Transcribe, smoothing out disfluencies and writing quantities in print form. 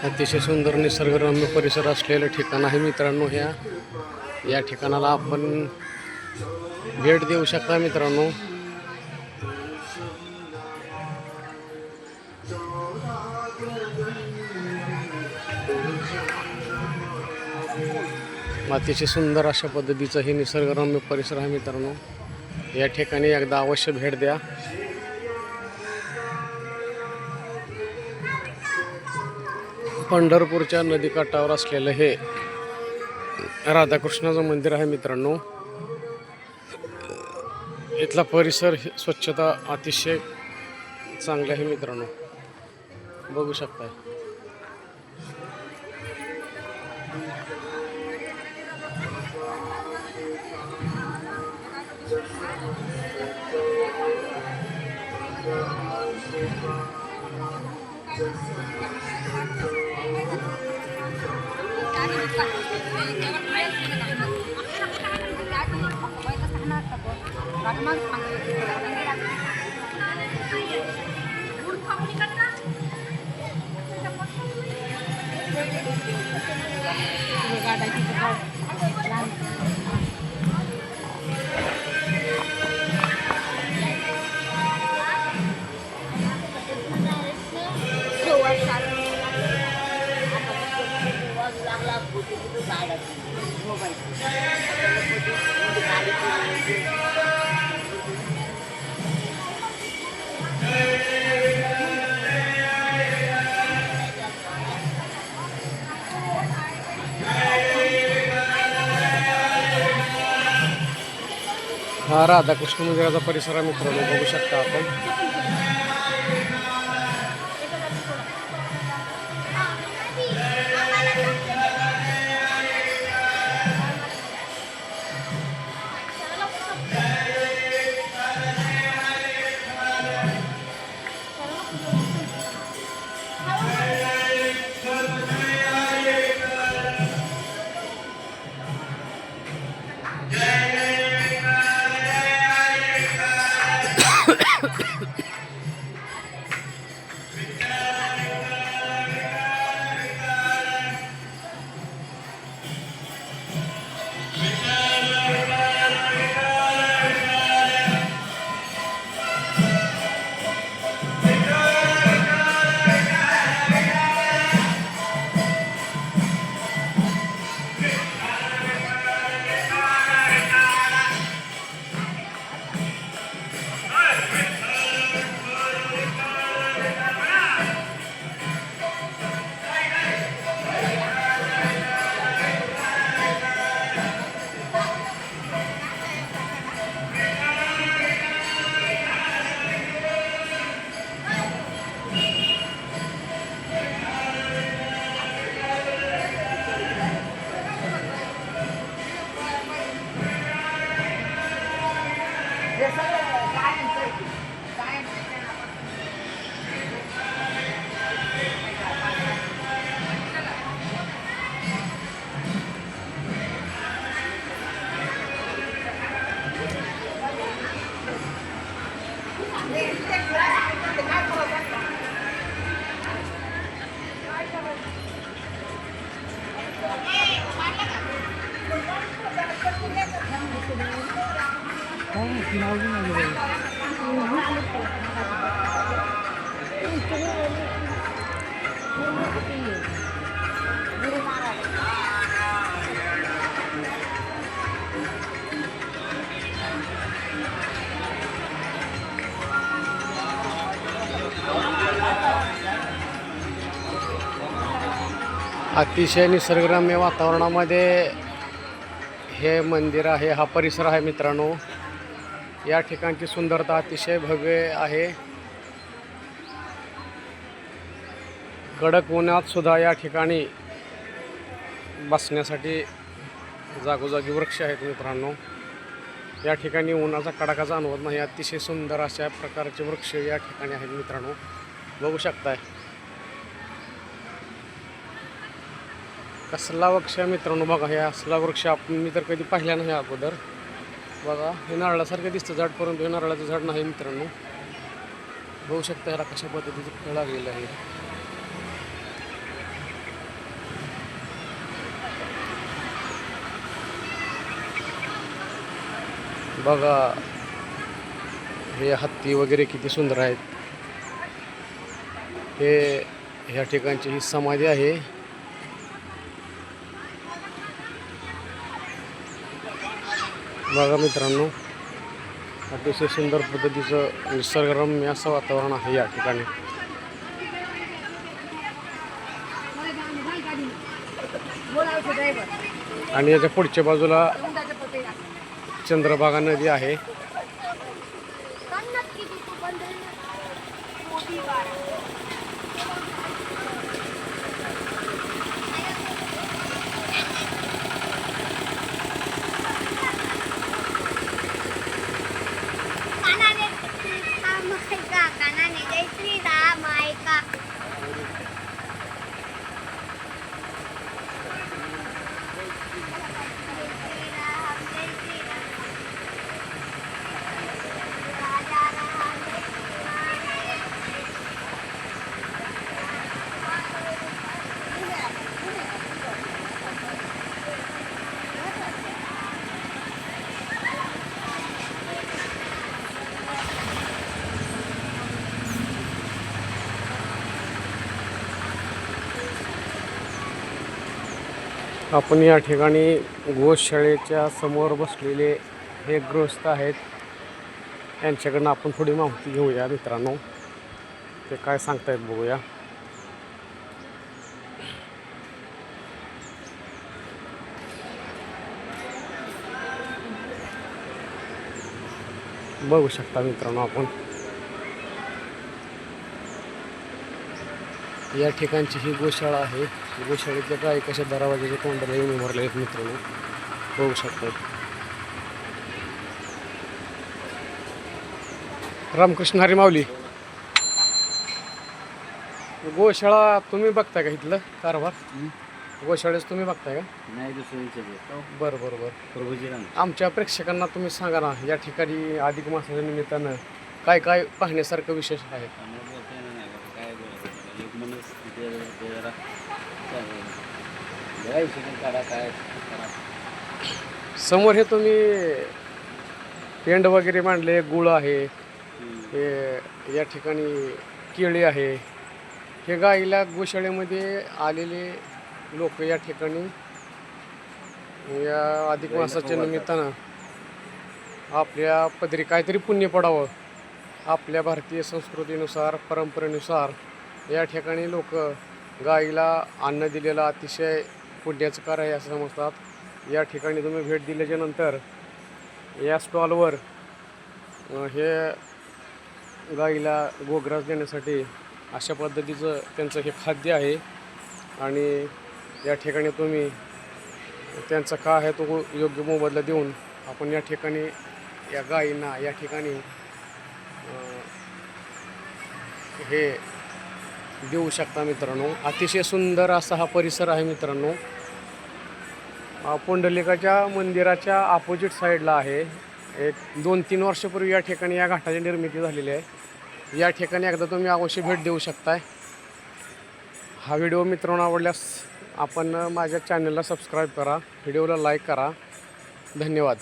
अतिशय सुंदर निसर्गरम्य परिसर असलेलं ठिकाण आहे मित्रांनो. या ठिकाणाला आपण भेट देऊ शकता मित्रांनो. अतिशय सुंदर अशा पद्धतीचं हे निसर्गरम्य परिसर आहे मित्रांनो. या ठिकाणी एकदा अवश्य भेट द्या. पंढरपूरच्या नदीकाठावर असलेलं हे राधाकृष्णाचं मंदिर आहे मित्रांनो. इथला परिसर स्वच्छता अतिशय चांगली आहे मित्रांनो, बघू शकताय. हा राधाकृष्ण मंदिराचा परिसर मित्रांनो, बघू शकता आपण. अतिशय निसर्गरम्य वातावरणामध्ये हे मंदिर आहे, हा परिसर आहे मित्रांनो. या ठिकाणची सुंदरता अतिशय भव्य आहे. कडक उन्हात सुद्धा या ठिकाणी बसण्यासाठी जागोजागी वृक्ष आहेत मित्रांनो. या ठिकाणी उन्हाचा कडाका जाणवत नाही. अतिशय सुंदर अशा प्रकारचे वृक्ष या ठिकाणी आहेत मित्रांनो, बघू शकताय. कसला वृक्ष आहे मित्रांनो, बघा. हे असला वृक्ष मी तर कधी पाहिला नाही अगोदर. बघा, हे नारळासारखं दिसतं झाड, परंतु हे नारळाचं झाड नाही मित्रांनो. बघू शकता ह्याला कशा पद्धतीचं फळ लागलेलं आहे. बघा, हे हत्ती वगैरे किती सुंदर आहेत. हे ह्या ठिकाणची ही समाधी आहे. बघा मित्रांनो, अतिशय सुंदर पद्धतीचं निसर्गरम्य असं वातावरण आहे या ठिकाणी. आणि याच्या पुढच्या बाजूला चंद्रभागा नदी आहे. आपण या ठिकाणी गोशाळेच्या समोर बसलेले हे गृहस्थ आहेत. यांच्याकडनं आपण थोडी माहिती घेऊया मित्रांनो, ते काय सांगतायत बघूया. बघू शकता मित्रांनो, आपण या ठिकाणची ही गोशाळा आहे. गोशाळेतल्या गायी कशा दरवाजाच्या तोंडाला येऊन उभारले आहेत मित्रांनो, बघू शकतात. रामकृष्ण हरी माऊली. गोशाळा तुम्ही बघताय का इथलं कारभार? गोशाळेच तुम्ही बघताय का? नाही, दुसऱ्यांचे बरं बरं बरं. आमच्या प्रेक्षकांना तुम्ही सांगा ना, या ठिकाणी अधिक मासाच्या निमित्तानं काय काय पाहण्यासारखं विशेष आहे? समोर हे तुम्ही पेंड वगैरे मांडले, गुळ आहे, हे या ठिकाणी केळी आहे. हे गाईला गोशाळेमध्ये आलेले लोक या ठिकाणी या अधिक मासाच्या निमित्तानं आपल्या पदरी काहीतरी पुण्य पडावं, आपल्या भारतीय संस्कृतीनुसार परंपरेनुसार या ठिकाणी लोक गाईला अन्न दिलेलं अतिशय पुण्याचं कार्य आहे असं समजतात. या ठिकाणी तुम्ही भेट दिल्याच्या नंतर या स्टॉलवर हे गाईला गोग्रास देण्यासाठी अशा पद्धतीचं त्यांचं हे खाद्य आहे. आणि या ठिकाणी तुम्ही त्यांचा काय आहे तो योग्य मोबदला देऊन आपण या ठिकाणी या गायींना या ठिकाणी हे देऊ शकता मित्रांनो. अतिशय सुंदर असा हा परिसर आहे मित्रांनो. पुंडलिकाच्या मंदिराच्या अपोजिट साईडला आहे. एक 2-3 वर्षापूर्वी या ठिकाणी या घाटाची निर्मिती झालेली आहे. या ठिकाणी एकदा तुम्ही अवश्य भेट देऊ शकताय. हा व्हिडिओ मित्रांनो आवडल्यास आपण माझ्या चॅनलला सबस्क्राईब करा, व्हिडिओला लाईक करा. धन्यवाद.